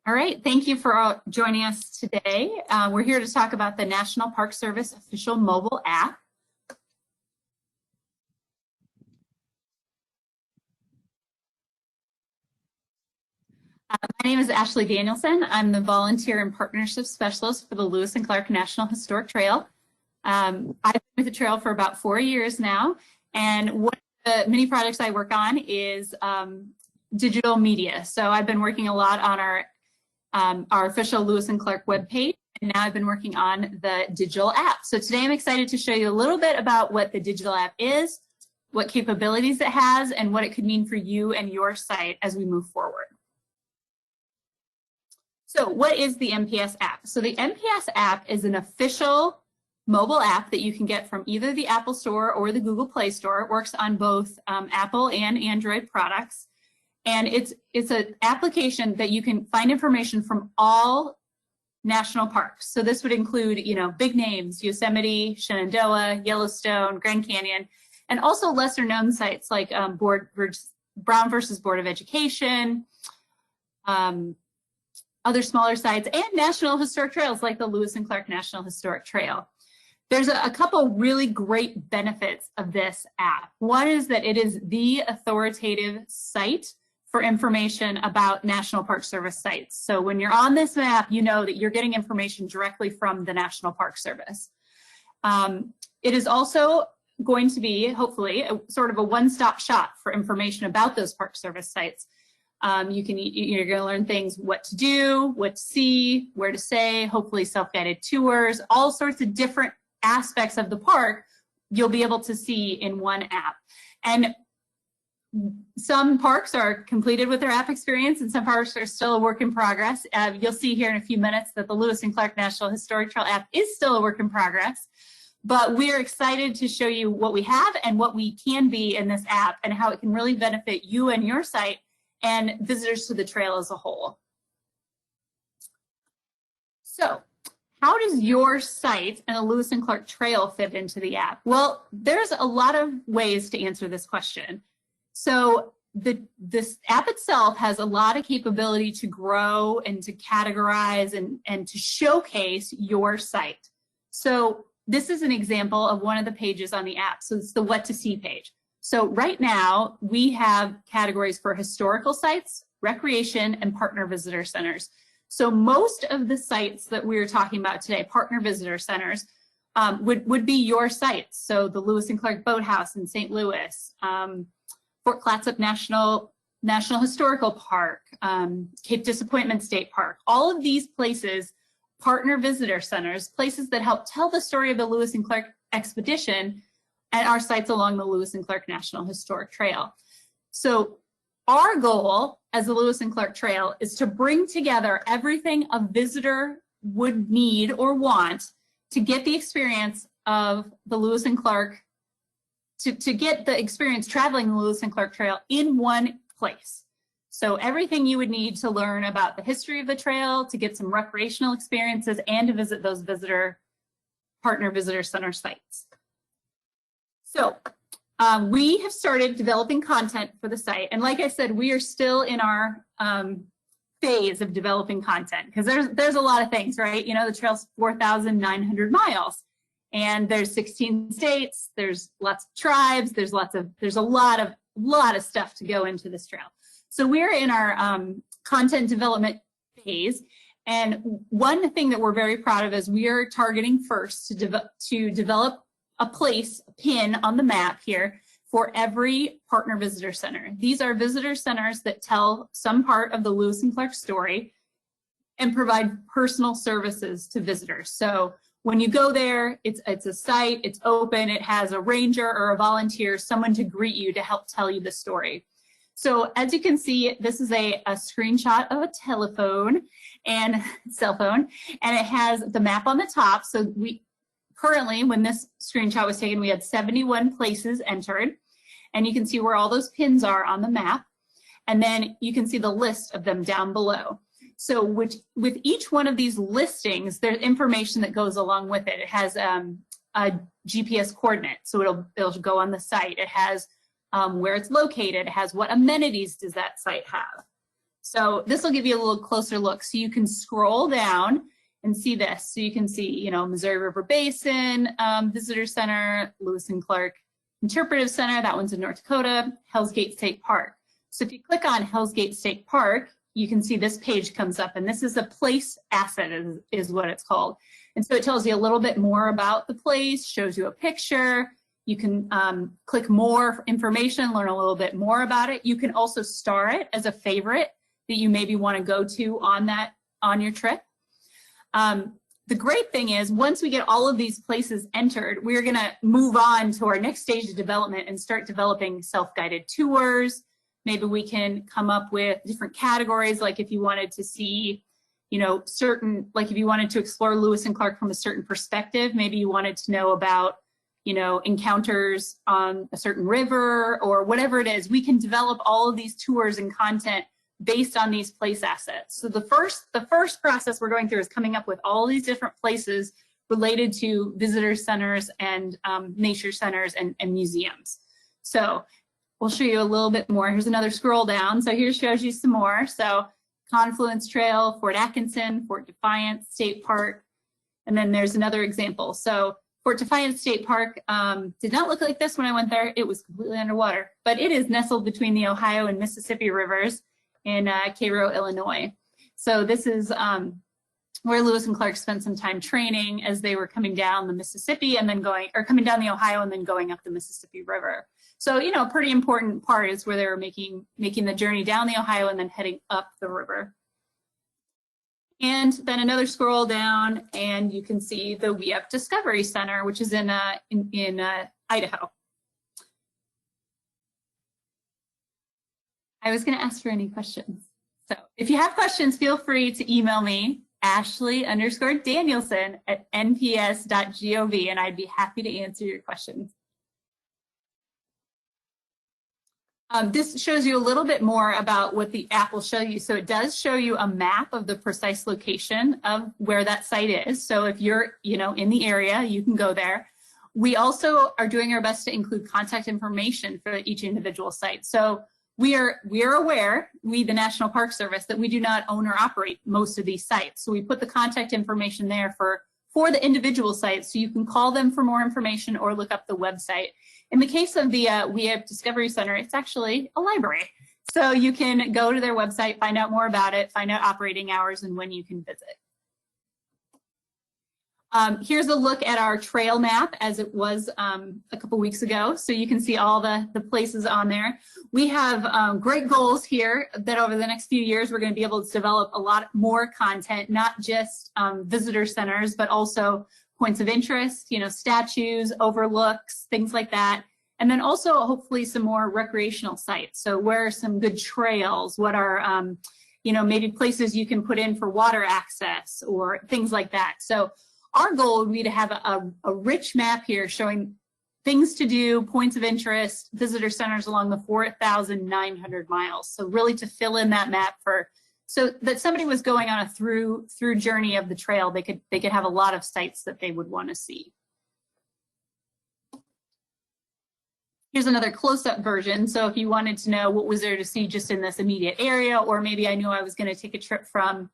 All right, thank you for joining us today. We're here to talk about the National Park Service official mobile app. My name is Ashley Danielson. I'm the Volunteer and Partnership Specialist for the Lewis and Clark National Historic Trail. I've been with the trail for about 4 years now, and one of the many projects I work on is digital media. So I've been working a lot on our official Lewis and Clark webpage, and now I've been working on the digital app. So today I'm excited to show you a little bit about what the digital app is, what capabilities it has, and what it could mean for you and your site as we move forward. So what is the NPS app? So the NPS app is an official mobile app that you can get from either the Apple Store or the Google Play Store. It works on both Apple and Android products. And it's an application that you can find information from all national parks. So this would include, big names, Yosemite, Shenandoah, Yellowstone, Grand Canyon, and also lesser known sites like Brown versus Board of Education, other smaller sites, and national historic trails like the Lewis and Clark National Historic Trail. There's a couple really great benefits of this app. One is that it is the authoritative site for information about National Park Service sites. So when you're on this map, you know that you're getting information directly from the National Park Service. It is also going to be, hopefully, sort of a one-stop shop for information about those Park Service sites. You're going to learn things, what to do, what to see, where to stay, hopefully self-guided tours, all sorts of different aspects of the park you'll be able to see in one app. And some parks are completed with their app experience, and some parks are still a work in progress. You'll see here in a few minutes that the Lewis and Clark National Historic Trail app is still a work in progress. But we're excited to show you what we have and what we can be in this app and how it can really benefit you and your site and visitors to the trail as a whole. So how does your site and the Lewis and Clark Trail fit into the app? Well, there's a lot of ways to answer this question. So this app itself has a lot of capability to grow and to categorize and to showcase your site. So this is an example of one of the pages on the app. So it's the what to see page. So right now we have categories for historical sites, recreation, and partner visitor centers. So most of the sites that we're talking about today, partner visitor centers, would be your sites. So the Lewis and Clark Boathouse in St. Louis, Fort Clatsop National Historical Park, Cape Disappointment State Park, all of these places, partner visitor centers, places that help tell the story of the Lewis and Clark expedition and our sites along the Lewis and Clark National Historic Trail. So our goal as the Lewis and Clark Trail is to bring together everything a visitor would need or want to get the experience of the Lewis and Clark, to get the experience traveling the Lewis and Clark Trail in one place. So everything you would need to learn about the history of the trail, to get some recreational experiences, and to visit those partner visitor center sites. So we have started developing content for the site. And like I said, we are still in our phase of developing content because there's a lot of things, right? The trail's 4,900 miles and there's 16 states, there's lots of tribes, there's a lot of stuff to go into this trail. So we're in our content development phase. And one thing that we're very proud of is we are targeting first to develop a pin on the map here for every partner visitor center. These are visitor centers that tell some part of the Lewis and Clark story and provide personal services to visitors. So when you go there, it's a site, it's open, it has a ranger or a volunteer, someone to greet you to help tell you the story. So as you can see, this is a screenshot of a telephone and cell phone, and it has the map on the top. So currently, when this screenshot was taken, we had 71 places entered, and you can see where all those pins are on the map, and then you can see the list of them down below. So with each one of these listings, there's information that goes along with it. It has a GPS coordinate, so it'll go on the site. It has where it's located. It has what amenities does that site have. So this will give you a little closer look. So you can scroll down and see this. So you can see, you know, Missouri River Basin Visitor Center, Lewis and Clark Interpretive Center, that one's in North Dakota, Hell's Gate State Park. So if you click on Hell's Gate State Park, you can see this page comes up, and this is a place asset is what it's called. And so it tells you a little bit more about the place, shows you a picture. You can click more information, learn a little bit more about it. You can also star it as a favorite that you maybe want to go to on your trip. The great thing is once we get all of these places entered, we're going to move on to our next stage of development and start developing self-guided tours. Maybe we can come up with different categories, like if you wanted to see, you know, like if you wanted to explore Lewis and Clark from a certain perspective, maybe you wanted to know about, you know, encounters on a certain river or whatever it is. We can develop all of these tours and content based on these place assets. So the first process we're going through is coming up with all these different places related to visitor centers and nature centers and museums. So we'll show you a little bit more. Here's another scroll down. So here shows you some more. So Confluence Trail, Fort Atkinson, Fort Defiance State Park, and then there's another example. So Fort Defiance State Park did not look like this when I went there. It was completely underwater, but it is nestled between the Ohio and Mississippi rivers in Cairo, Illinois. So this is where Lewis and Clark spent some time training as they were coming down the Mississippi and then coming down the Ohio and then going up the Mississippi River. So, you know, a pretty important part is where they were making the journey down the Ohio and then heading up the river. And then another scroll down and you can see the We Up Discovery Center, which is in Idaho. I was going to ask for any questions. So if you have questions, feel free to email me, ashley_danielson@nps.gov, and I'd be happy to answer your questions. This shows you a little bit more about what the app will show you. So it does show you a map of the precise location of where that site is. So if you're, you know, in the area, you can go there. We also are doing our best to include contact information for each individual site. So we are aware, the National Park Service, that we do not own or operate most of these sites. So we put the contact information there for the individual sites, so you can call them for more information or look up the website. In the case of the We Up Discovery Center, it's actually a library. So you can go to their website, find out more about it, find out operating hours and when you can visit. Here's a look at our trail map as it was a couple weeks ago. So you can see all the places on there. We have great goals here that over the next few years, we're going to be able to develop a lot more content, not just visitor centers, but also points of interest, you know, statues, overlooks, things like that. And then also hopefully some more recreational sites. So where are some good trails? What are, you know, maybe places you can put in for water access or things like that. So our goal would be to have a rich map here showing things to do, points of interest, visitor centers along the 4,900 miles. So really to fill in that map so that somebody was going on a through journey of the trail, they could have a lot of sites that they would want to see. Here's another close-up version. So if you wanted to know what was there to see just in this immediate area, or maybe I knew I was going to take a trip from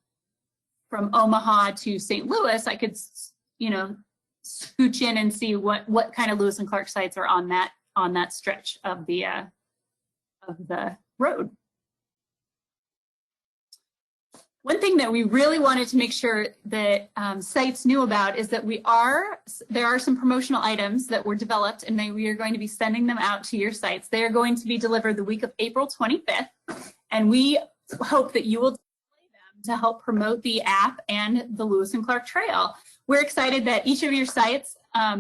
Omaha to St. Louis, I could, you know, scooch in and see what kind of Lewis and Clark sites are on that stretch of the road. One thing that we really wanted to make sure that sites knew about is that there are some promotional items that were developed, and we are going to be sending them out to your sites. They are going to be delivered the week of April 25th, and we hope that you will to help promote the app and the Lewis and Clark Trail. We're excited that each of your sites,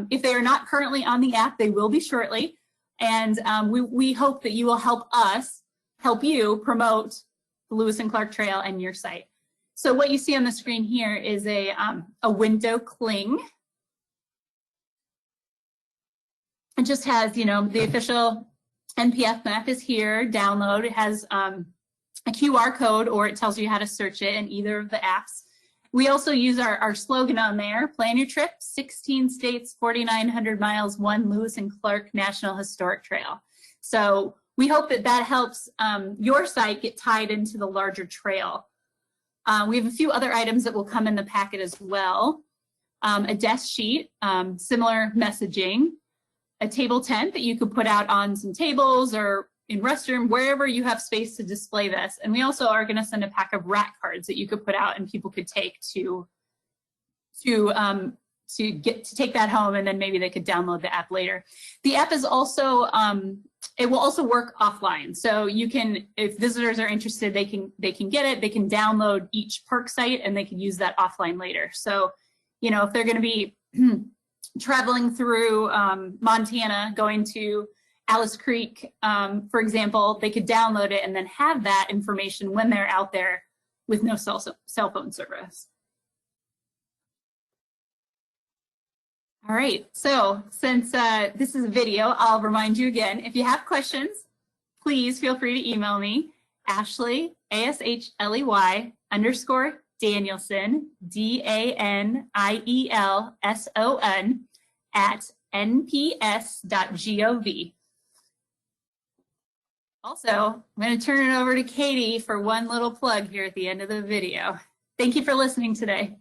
if they are not currently on the app, they will be shortly. And we hope that you will help you promote the Lewis and Clark Trail and your site. So what you see on the screen here is a window cling. It just has, you know, the official NPS map is here, download. It has a QR code, or it tells you how to search it in either of the apps. We also use our slogan on there, plan your trip, 16 states, 4,900 miles, one Lewis and Clark National Historic Trail. So we hope that that helps your site get tied into the larger trail. We have a few other items that will come in the packet as well. A desk sheet, similar messaging, a table tent that you could put out on some tables or in restroom, wherever you have space to display this. And we also are going to send a pack of rat cards that you could put out and people could take to take that home, and then maybe they could download the app later. The app is also it will also work offline. So you can, if visitors are interested, they can get it. They can download each perk site and they can use that offline later. So, you know, if they're going to be traveling through Montana, going to Alice Creek, for example, they could download it and then have that information when they're out there with no cell phone service. All right, so since this is a video, I'll remind you again, if you have questions, please feel free to email me, Ashley, ASHLEY _Danielson, DANIELSON @nps.gov. Also, I'm going to turn it over to Katie for one little plug here at the end of the video. Thank you for listening today.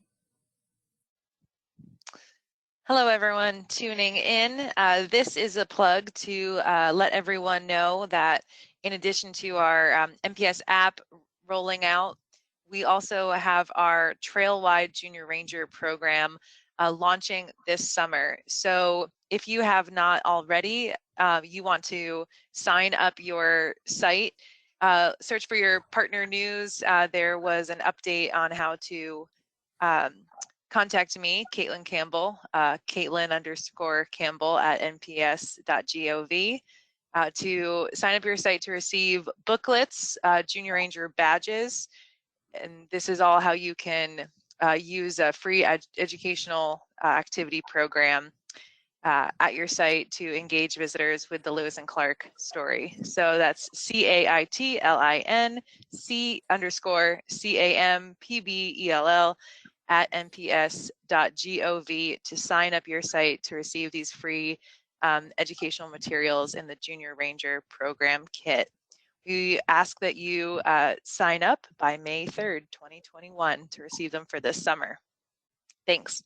Hello, everyone tuning in. This is a plug to let everyone know that in addition to our NPS app rolling out, we also have our Trail-wide Junior Ranger program launching this summer. So if you have not already, you want to sign up your site, search for your partner news. There was an update on how to contact me, Caitlin Campbell, Caitlin _Campbell @nps.gov, to sign up your site to receive booklets, Junior Ranger badges, and this is all how you can use a free educational activity program at your site to engage visitors with the Lewis and Clark story. So that's CAITLIN C _CAMPBELL @nps.gov to sign up your site to receive these free educational materials in the Junior Ranger program kit. We ask that you sign up by May 3rd, 2021 to receive them for this summer. Thanks.